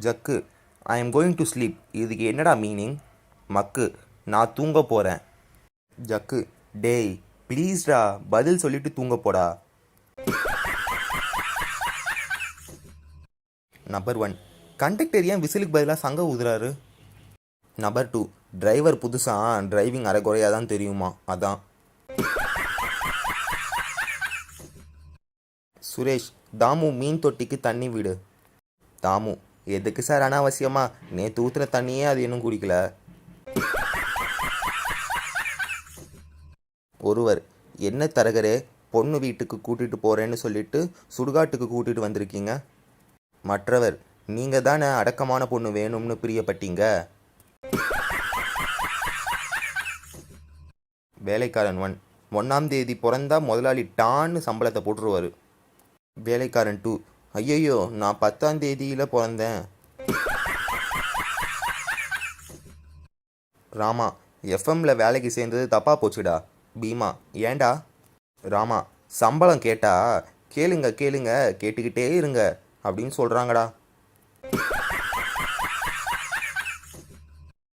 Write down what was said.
Jug, I am going to sleep. இதுக்கு என்னடா meaning? மக்கு, நான் தூங்க போகிறேன். ஜக்கு, டேய் ப்ளீஸ்டா பதில் சொல்லிட்டு தூங்க போடா. நம்பர் 1, கண்டக்டர் ஏன் விசிலுக்கு பதிலாக சங்க ஊதுறாரு? நம்பர் 2, டிரைவர் புதுசாக டிரைவிங் அரைக்குறையாக தான் தெரியுமா, அதான். சுரேஷ், தாமு மீன் தொட்டிக்கு தண்ணி விடு. தாமு, எதுக்கு சார் அனாவசியமா? நேற்று ஊற்றுற தண்ணியே அது இன்னும் குடிக்கல. ஒருவர், என்ன தரகரே, பொண்ணு வீட்டுக்கு கூட்டிகிட்டு போகிறேன்னு சொல்லிட்டு சுடுகாட்டுக்கு கூட்டிகிட்டு வந்திருக்கீங்க. மற்றவர், நீங்கள் தானே அடக்கமான பொண்ணு வேணும்னு பிரியப்பட்டீங்க. வேலைக்காரன் 1, 1ஆம் தேதி பிறந்தா முதலாளி டான்னு சம்பளத்தை போட்டுருவார். வேலைக்காரன் 2, ஐயையோ நான் 10ஆம் தேதியில் பிறந்தேன். ராமா, எஃப்எம்ல வேலைக்கு சேர்ந்தது தப்பாக போச்சுடா. பீமா, ஏண்டா? ராமா, சம்பளம் கேட்டா கேளுங்க கேளுங்க கேட்டுக்கிட்டே இருங்க அப்படின்னு சொல்கிறாங்கடா.